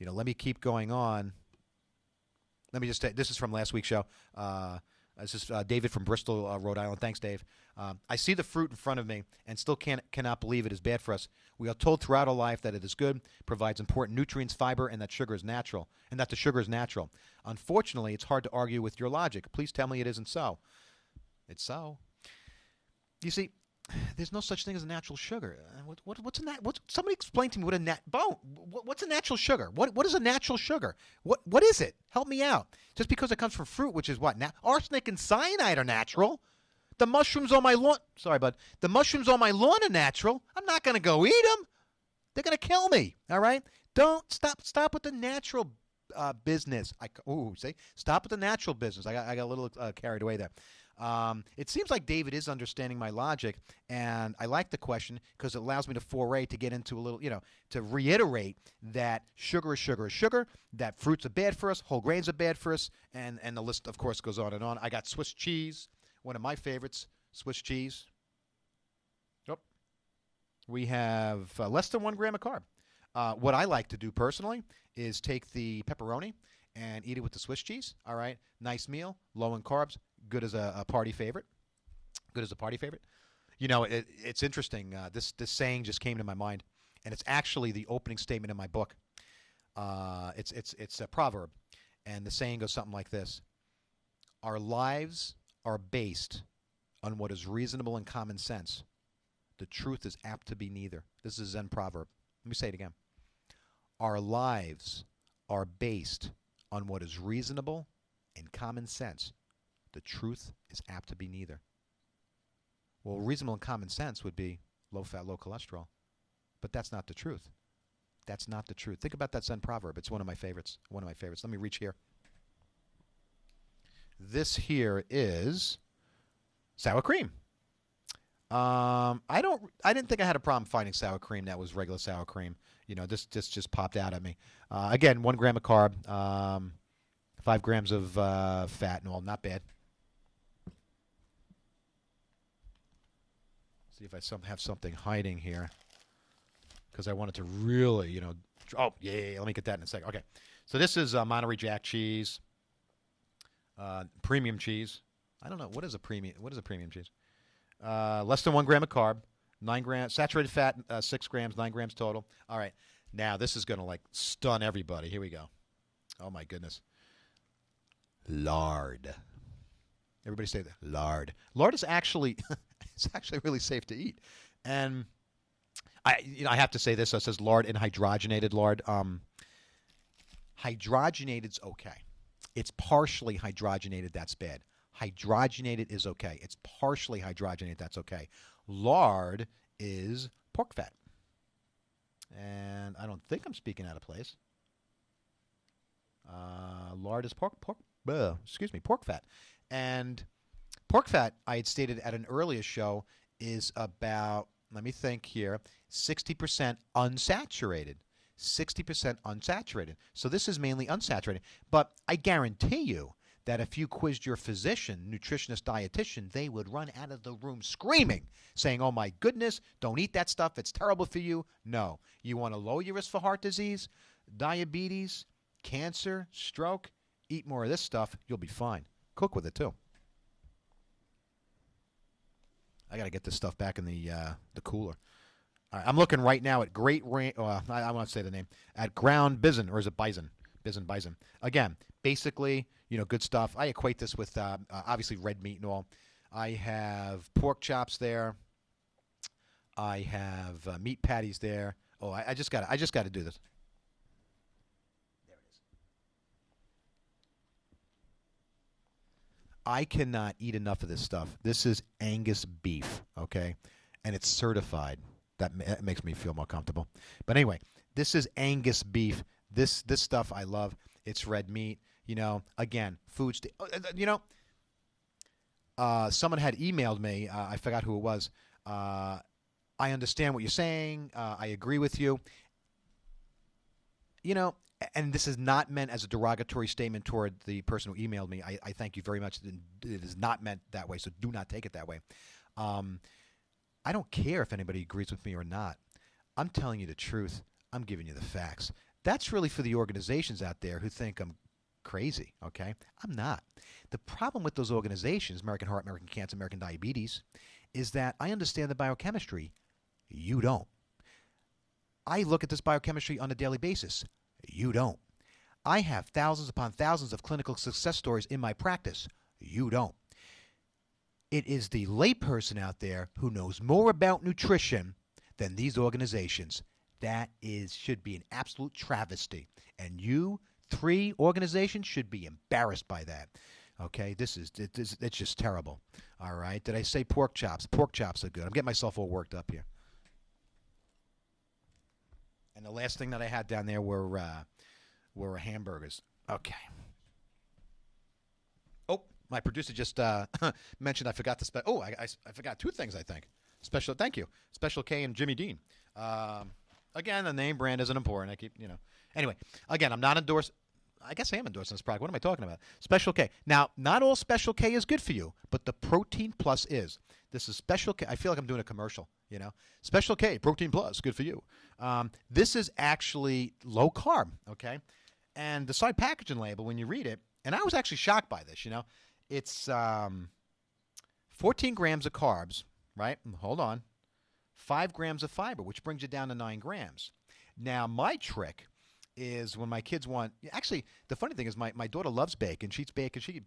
Let me keep going on. Let me just say, this is from last week's show. This is David from Bristol, Rhode Island. Thanks, Dave. I see the fruit in front of me and still cannot believe it is bad for us. We are told throughout our life that it is good, provides important nutrients, fiber, and that sugar is natural, and that the sugar is natural. Unfortunately, it's hard to argue with your logic. Please tell me it isn't so. It's so. You see, there's no such thing as a natural sugar. What's a somebody explain to me what's a natural sugar? What is a natural sugar? What is it? Help me out. Just because it comes from fruit, which is what? Arsenic and cyanide are natural. The mushrooms on my lawn. Sorry, bud. The mushrooms on my lawn are natural. I'm not going to go eat them. They're going to kill me. All right. Don't stop with the natural business. Stop with the natural business. I got a little carried away there. It seems like David is understanding my logic, and I like the question because it allows me to foray to get into a little, to reiterate that sugar is sugar is sugar, that fruits are bad for us, whole grains are bad for us, and the list, of course, goes on and on. I got Swiss cheese, one of my favorites, Swiss cheese. Yep. We have less than 1 gram of carb. What I like to do personally is take the pepperoni and eat it with the Swiss cheese. All right. Nice meal, low in carbs, good as a party favorite. Good as a party favorite. It's interesting. This saying just came to my mind, and it's actually the opening statement in my book. It's a proverb, and the saying goes something like this: our lives are based on what is reasonable and common sense. The truth is apt to be neither. This is a Zen proverb. Let me say it again. Our lives are based on what is reasonable and common sense. The truth is apt to be neither. Well, reasonable and common sense would be low fat, low cholesterol. But that's not the truth. That's not the truth. Think about that Zen proverb. It's one of my favorites. One of my favorites. Let me reach here. This here is sour cream. I didn't think I had a problem finding sour cream that was regular sour cream. This just popped out at me. Again, 1 gram of carb, 5 grams of fat and all. Not bad. See if I have something hiding here, because I wanted to really, Oh yeah. Let me get that in a second. Okay, so this is Monterey Jack cheese, premium cheese. I don't know what is a premium. What is a premium cheese? Less than 1 gram of carb, 9 grams saturated fat, 6 grams, 9 grams total. All right, now this is gonna stun everybody. Here we go. Oh my goodness. Lard. Everybody say that. Lard. Lard is actually it's actually really safe to eat, and I have to say this. It says lard and hydrogenated lard. Hydrogenated's okay. It's partially hydrogenated. That's bad. Hydrogenated is okay. It's partially hydrogenated. That's okay. Lard is pork fat. And I don't think I'm speaking out of place. Lard is pork fat. And pork fat, I had stated at an earlier show, is about, let me think here, 60% unsaturated. 60% unsaturated. So this is mainly unsaturated. But I guarantee you that if you quizzed your physician, nutritionist, dietitian, they would run out of the room screaming, saying, oh my goodness, don't eat that stuff, it's terrible for you. No. You want to lower your risk for heart disease, diabetes, cancer, stroke, eat more of this stuff, you'll be fine. Cook with it too. I got to get this stuff back in the cooler. All right, I'm looking right now at Great Rain. I want to say the name at Ground Bison, or is it Bison? Bison. Again, basically, good stuff. I equate this with obviously red meat and all. I have pork chops there. I have meat patties there. Oh, I just got to do this. There it is. I cannot eat enough of this stuff. This is Angus beef, okay, and it's certified. That makes me feel more comfortable. But anyway, this is Angus beef. This stuff I love. It's red meat. Again, foods. Someone had emailed me. I forgot who it was. I understand what you're saying. I agree with you. And this is not meant as a derogatory statement toward the person who emailed me. I thank you very much. It is not meant that way, so do not take it that way. I don't care if anybody agrees with me or not. I'm telling you the truth. I'm giving you the facts. That's really for the organizations out there who think I'm crazy, okay? I'm not. The problem with those organizations, American Heart, American Cancer, American Diabetes, is that I understand the biochemistry. You don't. I look at this biochemistry on a daily basis. You don't. I have thousands upon thousands of clinical success stories in my practice. You don't. It is the layperson out there who knows more about nutrition than these organizations. That should be an absolute travesty. And you, three organizations, should be embarrassed by that. Okay, it's just terrible. All right, did I say pork chops? Pork chops are good. I'm getting myself all worked up here. And the last thing that I had down there were hamburgers. Okay. Oh, my producer just mentioned I forgot to I forgot two things, I think. Thank you. Special K and Jimmy Dean. Again, the name brand isn't important. I keep, Anyway, again, I'm not endorsed. I guess I am endorsing this product. What am I talking about? Special K. Now, not all Special K is good for you, but the Protein Plus is. This is Special K. I feel like I'm doing a commercial, Special K, Protein Plus, good for you. This is actually low carb, okay? And the side packaging label, when you read it, and I was actually shocked by this, It's 14 grams of carbs, right? Hold on. 5 grams of fiber, which brings you down to 9 grams. Now, my trick is when my kids want... Actually, the funny thing is my daughter loves bacon. She eats bacon. She could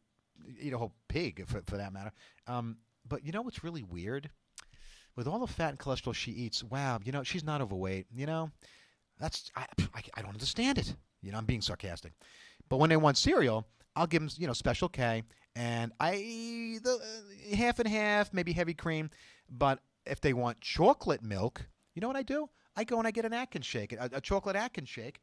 eat a whole pig, for that matter. But you know what's really weird? With all the fat and cholesterol she eats, wow, she's not overweight. I don't understand it. I'm being sarcastic. But when they want cereal, I'll give them, Special K, and half and half, maybe heavy cream. But if they want chocolate milk, you know what I do? I go and I get an Atkins shake, a chocolate Atkins shake,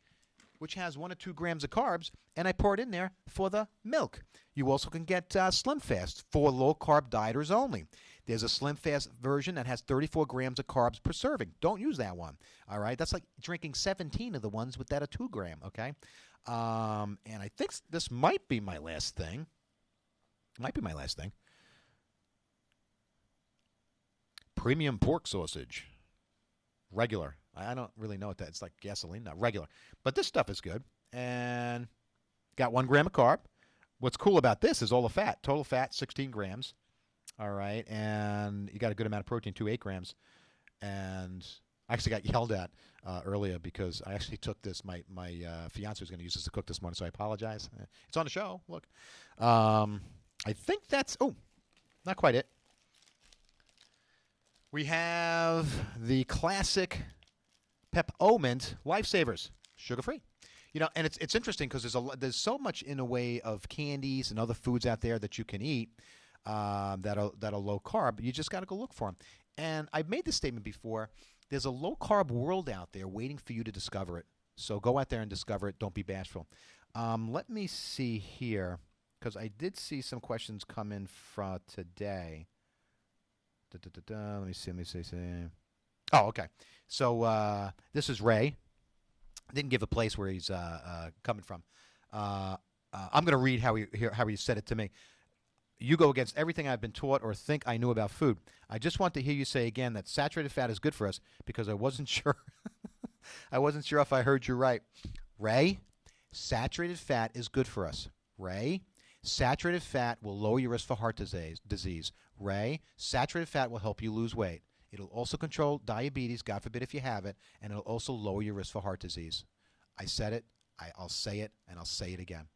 which has 1 or 2 grams of carbs, and I pour it in there for the milk. You also can get Slim Fast for low-carb dieters only. There's a Slim Fast version that has 34 grams of carbs per serving. Don't use that one, all right? That's like drinking 17 of the ones with that 2 gram, okay? And I think this might be my last thing. Premium pork sausage. Regular. I don't really know what that is. It's like gasoline, not regular. But this stuff is good. And got 1 gram of carb. What's cool about this is all the fat. Total fat, 16 grams. All right. And you got a good amount of protein, 8 grams. And I actually got yelled at earlier because I actually took this. My fiance was going to use this to cook this morning, so I apologize. It's on the show. Look. I think that's... Oh, not quite it. We have the classic Pepomint Lifesavers, sugar-free. And it's interesting because there's so much in a way of candies and other foods out there that you can eat that are low carb. You just got to go look for them. And I've made this statement before. There's a low carb world out there waiting for you to discover it. So go out there and discover it. Don't be bashful. Let me see here because I did see some questions come in from today. Let me see. Oh, okay. So this is Ray. Didn't give a place where he's coming from. I'm going to read how he said it to me. You go against everything I've been taught or think I knew about food. I just want to hear you say again that saturated fat is good for us because I wasn't sure. I wasn't sure if I heard you right. Ray, saturated fat is good for us. Ray, saturated fat will lower your risk for heart disease. Ray, saturated fat will help you lose weight. It'll also control diabetes, God forbid if you have it, and it'll also lower your risk for heart disease. I said it, I'll say it, and I'll say it again.